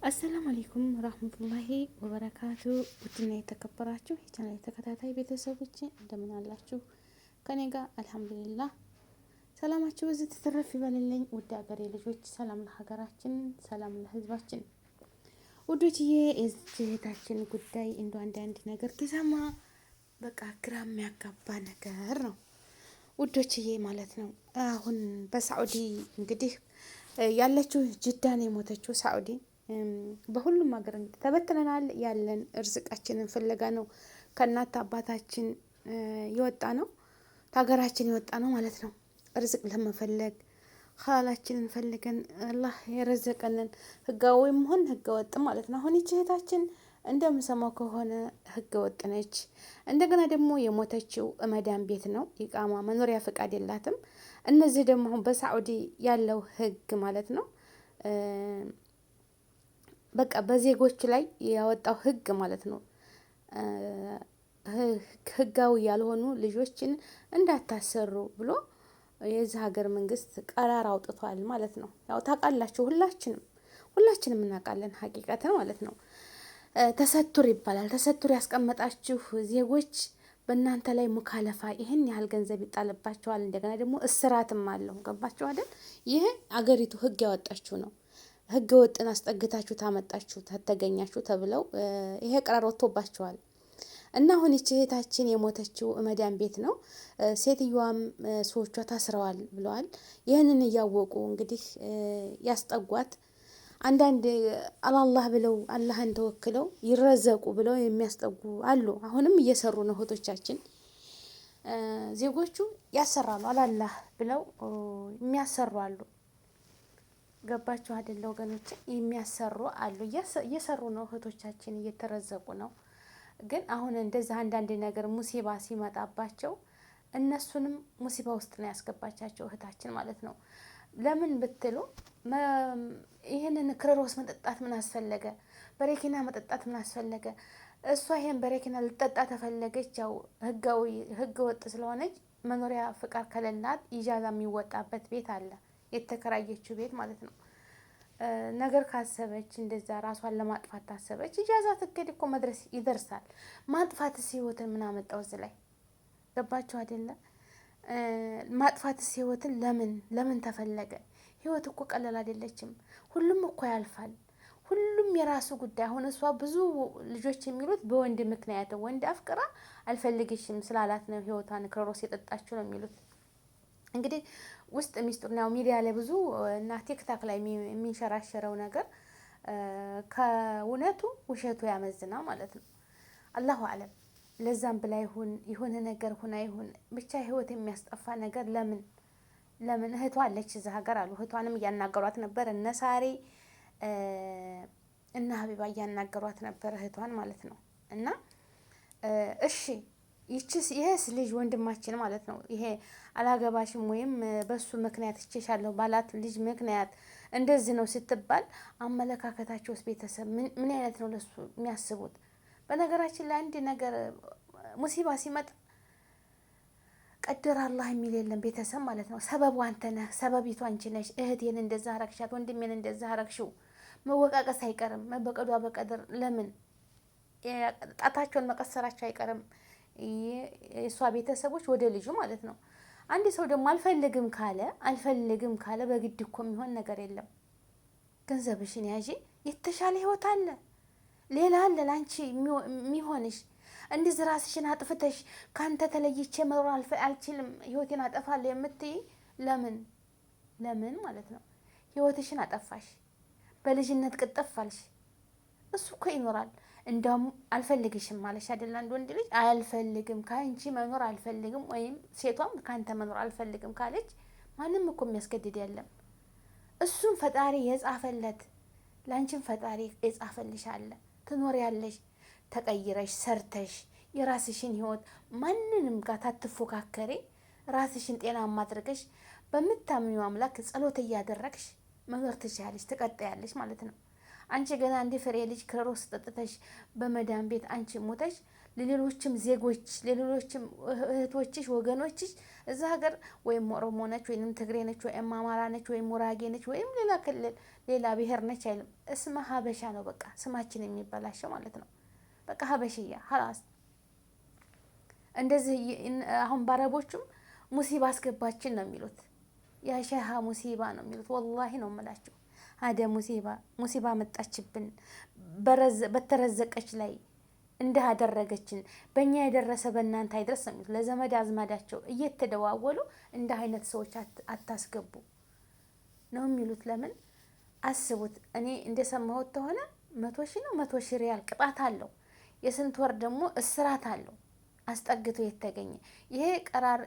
አሰላሙ አለይኩም ረህመቱላሂ ወበረካቱ። ውድና የተከበራችሁ የቻናል ተከታታይ ቤተሰቦች እንደምን አላችሁ? ከኔ ጋር አልሐምዱሊላህ። ሰላማችሁ በዚህ ተተረፍ ይበልልኝ። ውድ ሀገሬ ልጆች ሰላም ለሀገራችን፣ ሰላም ለህዝባችን። ውዶችዬ የእህታችን ጉዳይ እንደ አንዳንድ ነገር ተሰማ በቃ ግራ የሚያጋባ ነገር ነው ውዶችዬ ማለት ነው። አሁን በሳዑዲ እንግዲህ ያለችው ጅዳ ነው የሞተችው ሳዑዲ። በሁሉም ሀገር እንግዲህ ተበትነናል። ያለን እርዝቃችንን ፍለጋ ነው ከእናት አባታችን የወጣ ነው ከሀገራችን የወጣ ነው ማለት ነው። እርዝቅ ለመፈለግ ሀላላችንን ፈልገን አላህ የረዘቀንን ህጋዊም ሆን ህገ ወጥ ማለት ነው። አሁን ይህች እህታችን እንደምሰማው ከሆነ ህገ ወጥ ነች። እንደገና ደግሞ የሞተችው መዳን ቤት ነው። ኢቃማ መኖሪያ ፈቃድ የላትም። እነዚህ ደግሞ አሁን በሳዑዲ ያለው ህግ ማለት ነው በቃ በዜጎች ላይ ያወጣው ህግ ማለት ነው። ህጋዊ ያልሆኑ ልጆችን እንዳታሰሩ ብሎ የዚህ ሀገር መንግስት ቀራር አውጥቷል ማለት ነው። ያው ታውቃላችሁ፣ ሁላችንም እናውቃለን ሀቂቀትን ማለት ነው። ተሰቱር ይባላል። ተሰቱር ያስቀመጣችሁ ዜጎች በእናንተ ላይ ሙካለፋ ይህን ያህል ገንዘብ ይጣልባቸዋል። እንደገና ደግሞ እስራትም አለው። ገባችሁ አይደል? ይህ አገሪቱ ህግ ያወጣችሁ ነው። ህገ ወጥን አስጠግታችሁ ታመጣችሁ ተገኛችሁ ተብለው ይሄ ቀራር ወጥቶባቸዋል። እና አሁን ይህች እህታችን የሞተችው መዳን ቤት ነው። ሴትዮዋም ሰዎቿ ታስረዋል ብለዋል። ይህንን እያወቁ እንግዲህ ያስጠጓት አንዳንድ አላህ ብለው አላህን ተወክለው ይረዘቁ ብለው የሚያስጠጉ አሉ። አሁንም እየሰሩ ነው እህቶቻችን። ዜጎቹ ያሰራሉ አላህ ብለው የሚያሰሩ አሉ። ገባችሁ አይደለ ወገኖች? የሚያሰሩ አሉ። እየሰሩ ነው እህቶቻችን፣ እየተረዘቁ ነው። ግን አሁን እንደዛ አንዳንድ ነገር ሙሲባ ሲመጣባቸው እነሱንም ሙሲባ ውስጥ ነው ያስገባቻቸው እህታችን ማለት ነው። ለምን ብትሉ ይህንን ክረሮስ መጠጣት ምን አስፈለገ? በሬኪና መጠጣት ምን አስፈለገ? እሷ ይሄን በሬኪና ልጠጣ ተፈለገች። ያው ህገ ወጥ ስለሆነች መኖሪያ ፍቃድ ከሌላት ኢጃዛ የሚወጣበት ቤት አለ፣ የተከራየችው ቤት ማለት ነው። ነገር ካሰበች እንደዛ ራሷን ለማጥፋት ታሰበች፣ ኢጃዛ ትገድ እኮ መድረስ ይደርሳል። ማጥፋትስ ህይወትን ምን አመጣው እዚህ ላይ? ገባችሁ አይደለ? ማጥፋትስ ህይወትን ለምን ተፈለገ? ህይወት እኮ ቀላል አይደለችም። ሁሉም እኮ ያልፋል። ሁሉም የራሱ ጉዳይ። አሁን እሷ ብዙ ልጆች የሚሉት በወንድ ምክንያት ወንድ አፍቅራ አልፈልግሽም ስላላት ነው ህይወቷን ክሮሮስ የጠጣችው ነው የሚሉት። እንግዲህ ውስጥ ሚስጥር ነው ሚዲያ ላይ ብዙ እና ቲክታክ ላይ የሚንሸራሸረው ነገር ከእውነቱ ውሸቱ ያመዝና ማለት ነው። አላሁ አለም። ለዛም ብላ የሆነ ነገር ሁና ይሁን ብቻ ህይወት የሚያስጠፋ ነገር ለምን እህቷ አለች እዛ ሀገር አሉ። እህቷንም እያናገሯት ነበር እነ ሳሪ እና ሀቢባ እያናገሯት ነበር እህቷን ማለት ነው። እና እሺ ይሄስ ልጅ ወንድማችን ማለት ነው። ይሄ አላገባሽም ወይም በሱ ምክንያት እችሻለሁ ባላት ልጅ ምክንያት እንደዚህ ነው ስትባል አመለካከታቸውስ ቤተሰብ ምን አይነት ነው ለሱ የሚያስቡት? በነገራችን ላይ አንድ ነገር ሙሲባ ሲመጣ ቀድር አላህ የሚል የለም ቤተሰብ ማለት ነው። ሰበቡ አንተ ነህ፣ ሰበቢቱ አንቺ ነሽ። እህቴን እንደዛ አረግሻት፣ ወንድሜን እንደዛ አረግሽው። መወቃቀስ አይቀርም፣ መበቀዷ በቀድር ለምን ጣታቸውን መቀሰራቸው አይቀርም የእሷ ቤተሰቦች ወደ ልጁ ማለት ነው። አንድ ሰው ደግሞ አልፈልግም ካለ በግድ እኮ የሚሆን ነገር የለም። ገንዘብሽን ያዢ፣ የተሻለ ህይወት አለ፣ ሌላ አለ ለአንቺ የሚሆንሽ። እንደዚህ ራስሽን አጥፍተሽ ካንተ ተለይቼ መኖር አልችልም ህይወቴን አጠፋለሁ የምትይ ለምን ማለት ነው? ህይወትሽን አጠፋሽ፣ በልጅነት ቅጠፋልሽ። እሱ እኮ ይኖራል። እንደውም አልፈልግሽም ማለሽ አይደል? አንድ ወንድ ልጅ አልፈልግም ካንቺ መኖር አልፈልግም፣ ወይም ሴቷም ካንተ መኖር አልፈልግም ካለች ማንም እኮ የሚያስገድድ የለም። እሱም ፈጣሪ የጻፈለት ላንቺም ፈጣሪ የጻፈልሽ አለ። ትኖሪያለሽ ተቀይረሽ ሰርተሽ የራስሽን ህይወት ማንንም ጋር ታትፎካከሪ ራስሽን ጤናማ አድርገሽ በምታምኙ አምላክ ጸሎት እያደረግሽ መኖር ትችያለሽ፣ ትቀጥያለሽ ማለት ነው። አንቺ ገና እንደ ፍሬ ልጅ ክሮሮስ ጠጥተሽ በመዳን ቤት አንቺ ሞተሽ ለሌሎችም ዜጎች ለሌሎችም እህቶችሽ ወገኖችሽ እዛ ሀገር ወይም ኦሮሞ ነች ወይም ትግሬ ነች ወይም አማራ ነች ወይም ጉራጌ ነች ወይም ሌላ ክልል ሌላ ብሔር ነች አይልም። እስመ ሀበሻ ነው በቃ ስማችን የሚበላሸው ማለት ነው። በቃ ሀበሽያ ሀላስ እንደዚህ አሁን ባረቦቹም ሙሲባ አስገባችን ነው የሚሉት። ያሸሃ ሙሲባ ነው የሚሉት። ወላሂ ነው የምላቸው። አደ ሙሲባ መጣችብን በተረዘቀች ላይ እንዲህ አደረገችን፣ በእኛ የደረሰ በእናንተ አይድረስ ነው የሚሉት። ለዘመድ አዝማዳቸው እየተደዋወሉ እንዲህ አይነት ሰዎች አታስገቡ ነው የሚሉት። ለምን አስቡት። እኔ እንደሰማሁት ከሆነ 100,000 ነው 100,000 ሪያል ቅጣት አለው። የስንት ወር ደግሞ እስራት አለው አስጠግቶ የተገኘ። ይሄ ቀራር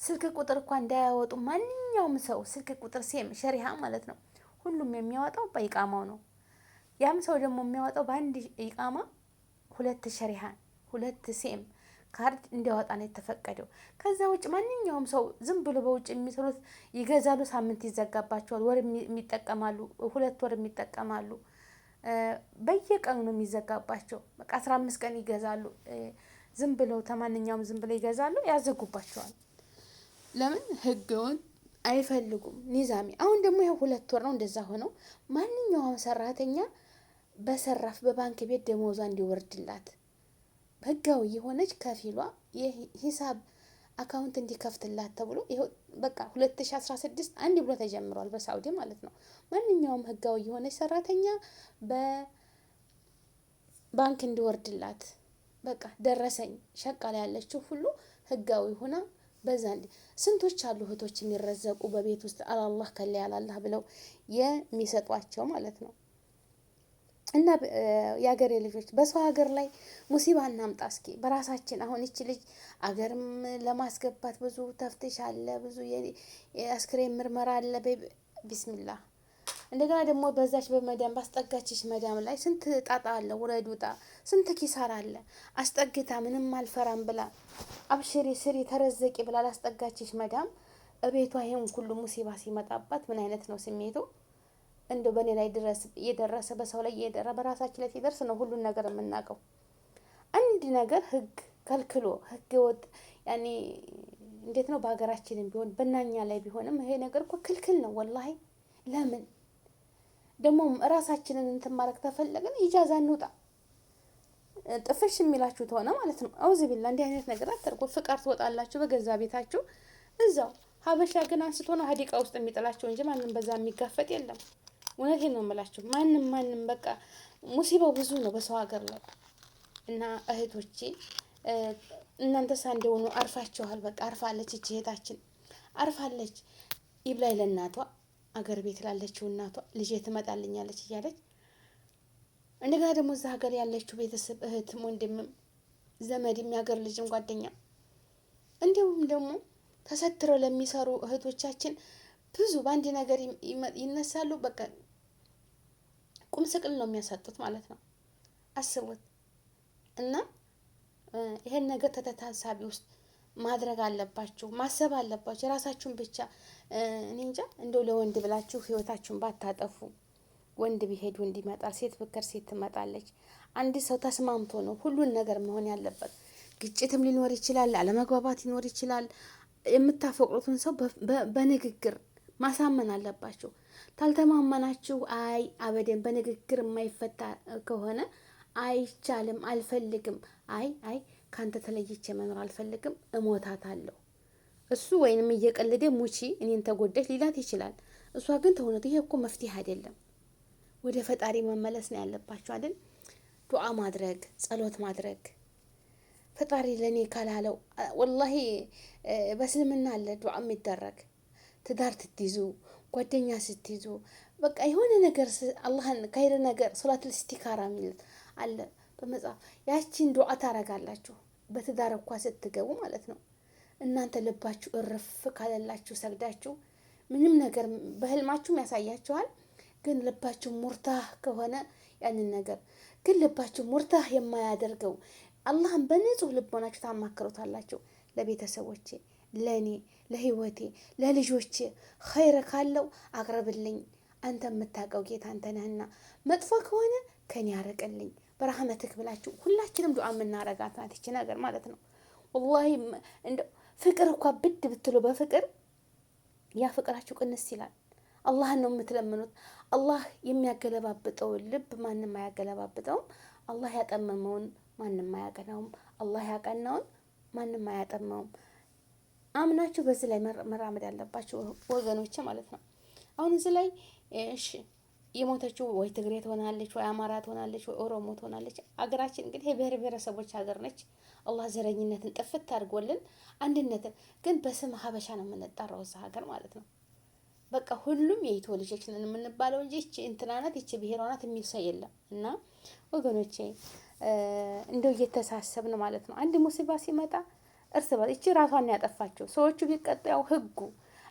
ስልክ ቁጥር እንኳን እንዳያወጡ ማንኛውም ሰው ስልክ ቁጥር ሴም ሸሪሃ ማለት ነው ሁሉም የሚያወጣው በኢቃማው ነው። ያም ሰው ደግሞ የሚያወጣው በአንድ ኢቃማ 2 ሸሪሃን 2 ሴም ካርድ እንዲያወጣ ነው የተፈቀደው። ከዛ ውጭ ማንኛውም ሰው ዝም ብሎ በውጭ የሚሰሩት ይገዛሉ፣ ሳምንት ይዘጋባቸዋል፣ ወር የሚጠቀማሉ፣ 2 ወር የሚጠቀማሉ። በየቀኑ ነው የሚዘጋባቸው። በቃ 15 ቀን ይገዛሉ። ዝም ብለው ተማንኛውም ዝም ብለው ይገዛሉ፣ ያዘጉባቸዋል። ለምን ህገውን አይፈልጉም። ኒዛሚ አሁን ደግሞ ይሄ 2 ወር ነው እንደዛ ሆነው ማንኛውም ሰራተኛ በሰራፍ በባንክ ቤት ደሞዟ እንዲወርድላት ህጋዊ የሆነች ከፊሏ የሂሳብ አካውንት እንዲከፍትላት ተብሎ ይሄው በቃ 2016 አንድ ብሎ ተጀምሯል በሳውዲ ማለት ነው። ማንኛውም ህጋዊ የሆነች ሰራተኛ በባንክ እንዲወርድላት በቃ ደረሰኝ ሸቃላ ያለችው ሁሉ ህጋዊ ሆና በዛ ስንቶች አሉ እህቶች የሚረዘቁ በቤት ውስጥ አላህ ከለ ያላህ ብለው የሚሰጧቸው ማለት ነው። እና የሀገሬ ልጆች በሰው ሀገር ላይ ሙሲባ እናምጣ እስኪ በራሳችን። አሁን እቺ ልጅ አገርም ለማስገባት ብዙ ተፍትሽ አለ፣ ብዙ የአስክሬን ምርመራ አለ። ቢስሚላህ እንደገና ደግሞ በዛች በመዳም ባስጠጋችሽ መዳም ላይ ስንት ጣጣ አለ፣ ውረድ ውጣ፣ ስንት ኪሳራ አለ። አስጠግታ ምንም አልፈራም ብላ አብሽሪ ስሪ ተረዘቂ ብላ ላስጠጋችሽ መዳም እቤቷ ይሄን ሁሉ ሙሲባ ሲመጣባት ምን አይነት ነው ስሜቱ? እንደው በእኔ ላይ ድረስ እየደረሰ በሰው ላይ እየደረሰ በራሳችን ላይ ሲደርስ ነው ሁሉን ነገር የምናውቀው። አንድ ነገር ህግ ከልክሎ ህግ ወጥ ያኔ እንዴት ነው በሀገራችንም ቢሆን በእናኛ ላይ ቢሆንም ይሄ ነገር እኮ ክልክል ነው ወላሂ። ለምን ደግሞ ራሳችንን እንትን ማድረግ ተፈለግን ኢጃዛ እንውጣ ጥፍሽ የሚላችሁ ተሆነ ማለት ነው። አውዚ ቢላ እንዲህ አይነት ነገር አትርጉ። ፍቃድ ትወጣላችሁ በገዛ ቤታችሁ እዛው። ሀበሻ ግን አንስቶ ነው ሀዲቃ ውስጥ የሚጥላቸው እንጂ ማንም በዛ የሚጋፈጥ የለም። እውነቴን ነው የምላችሁ። ማንም በቃ ሙሲባው ብዙ ነው በሰው ሀገር ላይ እና እህቶቼ እናንተስ እንደሆኑ አርፋችኋል። በቃ አርፋለች እቺ እህታችን አርፋለች። ይብላኝ ለእናቷ አገር ቤት ላለችው እናቷ ልጄ ትመጣልኛለች እያለች እንደገና ደግሞ እዛ ሀገር ያለችው ቤተሰብ እህትም ወንድምም ዘመድም የሀገር ልጅም ጓደኛ እንዲሁም ደግሞ ተሰትረው ለሚሰሩ እህቶቻችን ብዙ በአንድ ነገር ይነሳሉ። በቃ ቁም ስቅል ነው የሚያሳጡት ማለት ነው። አስቡት። እና ይሄን ነገር ተታሳቢ ውስጥ ማድረግ አለባችሁ፣ ማሰብ አለባችሁ። የራሳችሁን ብቻ እኔ እንጃ እንደው ለወንድ ብላችሁ ህይወታችሁን ባታጠፉ። ወንድ ቢሄድ ወንድ ይመጣል፣ ሴት ብከር ሴት ትመጣለች። አንድ ሰው ተስማምቶ ነው ሁሉን ነገር መሆን ያለበት። ግጭትም ሊኖር ይችላል፣ አለመግባባት ሊኖር ይችላል። የምታፈቅሩትን ሰው በንግግር ማሳመን አለባችሁ። ታልተማመናችሁ አይ አበደን በንግግር የማይፈታ ከሆነ አይቻልም፣ አልፈልግም፣ አይ ካንተ ተለይቼ መኖር አልፈልግም፣ እሞታታለሁ። እሱ ወይንም እየቀለደ ሙቺ እኔን ተጎዳች ሊላት ይችላል። እሷ ግን ተውነት ይሄ እኮ መፍትሄ አይደለም። ወደ ፈጣሪ መመለስ ነው ያለባችሁ አይደል? ዱዓ ማድረግ፣ ጸሎት ማድረግ። ፈጣሪ ለኔ ካላለው ወላሂ በእስልምና አለ ዱዓ የሚደረግ ትዳር ስትይዙ ጓደኛ ስትይዙ በቃ የሆነ ነገር አላህን ከይር ነገር ሶላቱል ኢስቲካራ የሚል አለ በመጽሐፍ። ያቺን ዱዓ ታረጋላችሁ በትዳር እንኳን ስትገቡ ማለት ነው። እናንተ ልባችሁ እርፍ ካለላችሁ ሰግዳችሁ ምንም ነገር በህልማችሁም ያሳያችኋል። ግን ልባችሁ ሙርታህ ከሆነ ያንን ነገር ግን ልባችሁ ሙርታህ የማያደርገው አላህን በንጹህ ልቦናችሁ ታማክሩታላችሁ። ለቤተሰቦቼ፣ ለኔ፣ ለህይወቴ፣ ለልጆቼ ኸይር ካለው አቅርብልኝ፣ አንተ የምታውቀው ጌታ አንተ ነህና፣ መጥፎ ከሆነ ከኔ ያርቅልኝ፣ በረህመትክ ብላችሁ ሁላችንም ዱዓ የምናረጋት ናት ይቺ ነገር ማለት ነው። ወላሂ እንደው ፍቅር እኮ ብድ ብትሉ በፍቅር ያ ፍቅራችሁ ቅንስ ይላል። አላህን ነው የምትለምኑት። አላህ የሚያገለባብጠውን ልብ ማንም አያገለባብጠውም። አላህ ያጠመመውን ማንም አያቀናውም። አላህ ያቀናውን ማንም አያጠመውም። አምናችሁ በዚህ ላይ መራመድ ያለባችሁ ወገኖች ማለት ነው። አሁን እዚህ ላይ እሺ የሞተችው ወይ ትግሬ ትሆናለች ወይ አማራ ትሆናለች ወይ ኦሮሞ ትሆናለች። አገራችን እንግዲህ የብሔር ብሔረሰቦች ሀገር ነች። አላህ ዘረኝነትን ጥፍት አድርጎልን አንድነትን ግን በስም ሀበሻ ነው የምንጠራው እዛ ሀገር ማለት ነው። በቃ ሁሉም የኢትዮ ልጆች ነን የምንባለው እንጂ እቺ እንትና ናት እቺ ብሔሯ ናት የሚል ሰው የለም። እና ወገኖቼ እንደው እየተሳሰብን ማለት ነው። አንድ ሙሲባ ሲመጣ እርስ በርስ እቺ ራሷን ያጠፋችው ሰዎቹ ቢቀጡ ያው ህጉ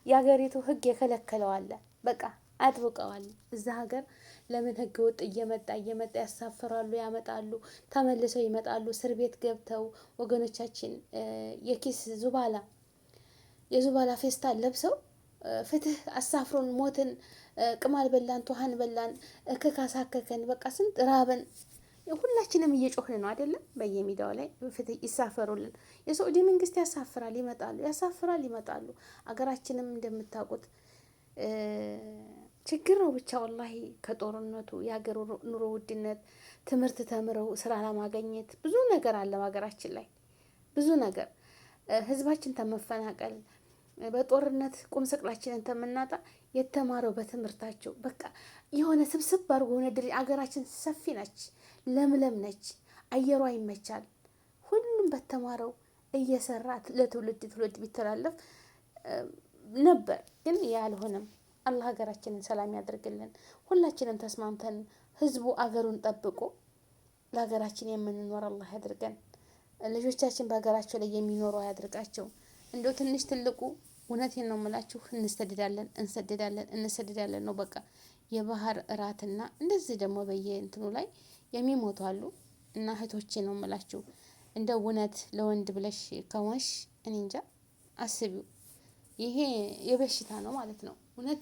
የሀገሪቱ ህግ የከለከለው አለ። በቃ አጥብቀዋል። እዛ ሀገር ለምን ህገ ወጥ እየመጣ ያሳፍራሉ፣ ያመጣሉ፣ ተመልሰው ይመጣሉ። እስር ቤት ገብተው ወገኖቻችን የኪስ የዙባላ ፌስታል ለብሰው ፍትህ አሳፍሮን ሞትን፣ ቅማል በላን፣ ቱሃን በላን፣ እከካሳከከን፣ በቃ ስንት ራበን። ሁላችንም እየጮህን ነው አይደለም? በየሚዲያው ላይ ፍትህ ይሳፈሩልን። የሳዑዲ መንግስት ያሳፍራል፣ ይመጣሉ፣ ያሳፍራል፣ ይመጣሉ። አገራችንም እንደምታውቁት ችግር ነው ብቻ ወላሂ ከጦርነቱ የሀገር ኑሮ ውድነት፣ ትምህርት ተምረው ስራ ለማገኘት ብዙ ነገር አለ ሀገራችን ላይ ብዙ ነገር ህዝባችን ተመፈናቀል በጦርነት ቁም ስቅላችንን ተምናጣ የተማረው በትምህርታቸው በቃ የሆነ ስብስብ አድርጎ ሆነ ድሪ አገራችን ሰፊ ነች፣ ለምለም ነች፣ አየሯ ይመቻል። ሁሉም በተማረው እየሰራ ለትውልድ ቢተላለፍ ነበር፣ ግን ያልሆነም። አላህ ሀገራችንን ሰላም ያድርግልን። ሁላችንም ተስማምተን ህዝቡ አገሩን ጠብቆ ለሀገራችን የምንኖር አላህ ያድርገን። ልጆቻችን በሀገራቸው ላይ የሚኖሩ አያድርጋቸው። እንደው ትንሽ ትልቁ እውነቴን ነው የምላችሁ እንሰደዳለን ነው በቃ። የባህር እራትና እንደዚህ ደግሞ በየእንትኑ ላይ የሚሞቱ አሉ። እና እህቶቼ ነው የምላችሁ እንደው እውነት ለወንድ ብለሽ ከሆንሽ እኔ እንጃ አስቢው። ይሄ የበሽታ ነው ማለት ነው። እውነት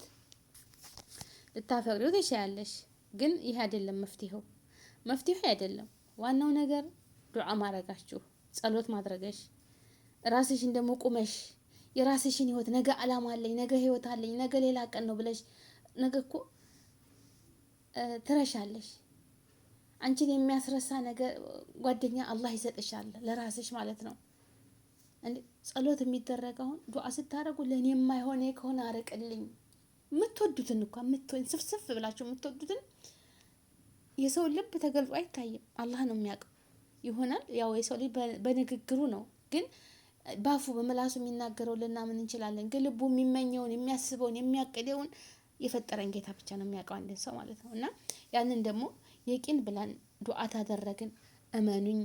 ልታፈቅሪው ትችያለሽ፣ ግን ይሄ አይደለም መፍትሄው አይደለም። ዋናው ነገር ዱዓ ማድረጋችሁ፣ ጸሎት ማድረገሽ፣ ራስሽን ደግሞ ቁመሽ የራስሽን ህይወት ነገ አላማ አለኝ፣ ነገ ህይወት አለኝ፣ ነገ ሌላ ቀን ነው ብለሽ ነገ እኮ ትረሻለሽ። አንቺን የሚያስረሳ ነገር ጓደኛ አላህ ይሰጥሻል ለራስሽ ማለት ነው። እንዴ ጸሎት የሚደረገውን ዱዓ ስታደርጉ ለኔ የማይሆነ ከሆነ አርቅልኝ። የምትወዱትን ስፍስፍ ብላችሁ የምትወዱትን የሰው ልብ ተገልጾ አይታይም፣ አላህ ነው የሚያውቀው። ይሆናል ያው የሰው ልጅ በንግግሩ ነው፣ ግን ባፉ በመላሱ የሚናገረው ልናምን እንችላለን። ግን ልቡ የሚመኘውን የሚያስበውን የሚያቅደውን የፈጠረን ጌታ ብቻ ነው የሚያውቀው አንድን ሰው ማለት ነው። እና ያንን ደግሞ የቂን ብላን ዱዓ ታደረግን፣ እመኑኝ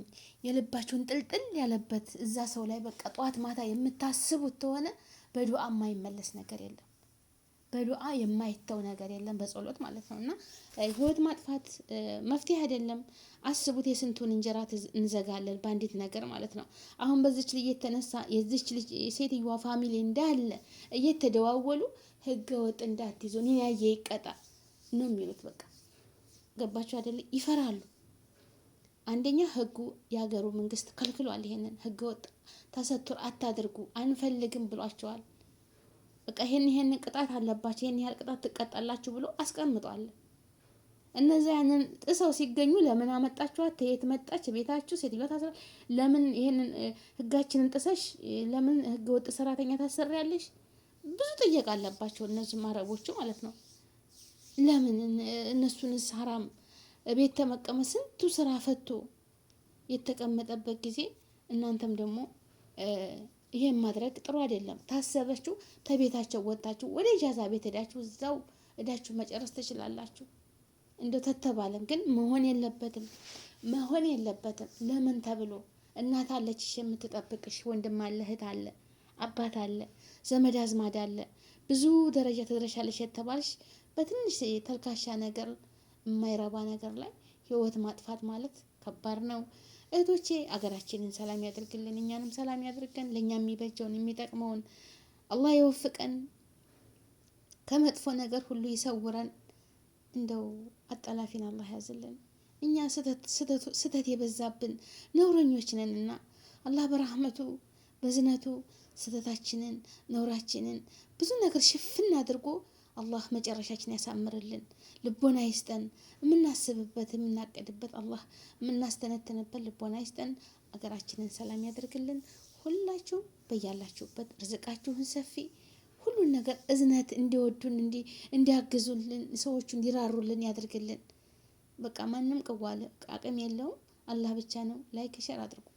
የልባችሁን ጥልጥል ያለበት እዛ ሰው ላይ በቃ ጠዋት ማታ የምታስቡት ተሆነ በዱዓ የማይመለስ ነገር የለም፣ በዱዓ የማይተው ነገር የለም፣ በጸሎት ማለት ነው። እና ህይወት ማጥፋት መፍትሄ አይደለም። አስቡት የስንቱን እንጀራ እንዘጋለን በአንዲት ነገር ማለት ነው። አሁን በዚች ልጅ የተነሳ የዚች ልጅ ሴትዮዋ ፋሚሊ እንዳለ እየተደዋወሉ ህገ ወጥ እንዳትይዙ እኔን ያየ ይቀጣ ነው የሚሉት። በቃ ገባችሁ አይደል? ይፈራሉ። አንደኛ ህጉ የሀገሩ መንግስት ከልክሏል። ይሄንን ህገ ወጥ ተሰጥቶ አታድርጉ አንፈልግም ብሏቸዋል። በቃ ይሄን ቅጣት አለባችሁ፣ ይሄን ያህል ቅጣት ትቀጣላችሁ ብሎ አስቀምጧል። እነዚያ ያንን ጥሰው ሲገኙ ለምን አመጣችኋት? ተየት መጣች? ቤታችሁ ሴትዮዋ ታስራ ለምን ይሄንን ህጋችንን ጥሰሽ ለምን ህገ ወጥ ሰራተኛ ታሰሪያለሽ? ብዙ ጥያቄ አለባቸው እነዚህ አረቦቹ ማለት ነው። ለምን እነሱን ሐራም ቤት ተመቀመጥ ስንቱ ስራ ፈቶ የተቀመጠበት ጊዜ እናንተም ደግሞ ይሄን ማድረግ ጥሩ አይደለም። ታሰበችሁ ተቤታቸው ወጣችሁ ወደ ኢጃዛ ቤት ሄዳችሁ እዛው እዳችሁ መጨረስ ትችላላችሁ። እንደው ተተባለም ግን መሆን የለበትም። ለምን ተብሎ እናት አለችሽ የምትጠብቅሽ፣ ወንድም አለ፣ እህት አለ፣ አባት አለ፣ ዘመድ አዝማድ አለ። ብዙ ደረጃ ትደረሻለሽ የተባልሽ በትንሽ ተልካሻ ነገር የማይረባ ነገር ላይ ህይወት ማጥፋት ማለት ከባድ ነው። እህቶቼ አገራችንን ሰላም ያድርግልን፣ እኛንም ሰላም ያድርገን፣ ለኛ የሚበጀውን የሚጠቅመውን አላህ ይወፍቀን፣ ከመጥፎ ነገር ሁሉ ይሰውረን። እንደው አጣላፊን አላህ ያዝልን። እኛ ስተት የበዛብን ነውረኞች ነንና አላህ በረህመቱ በዝነቱ ስተታችንን ነውራችንን ብዙ ነገር ሽፍን አድርጎ አላህ መጨረሻችን ያሳምርልን። ልቦና ይስጠን። የምናስብበት የምናቅድበት አላህ የምናስተነትንበት ልቦና ይስጠን። አገራችንን ሰላም ያደርግልን። ሁላችሁም በያላችሁበት ርዝቃችሁን ሰፊ ሁሉን ነገር እዝነት እንዲወዱን እንዲያግዙልን ሰዎቹ እንዲራሩልን ያደርግልን። በቃ ማንም ቅዋለ አቅም የለውም፣ አላህ ብቻ ነው። ላይክ ሸር አድርጉ።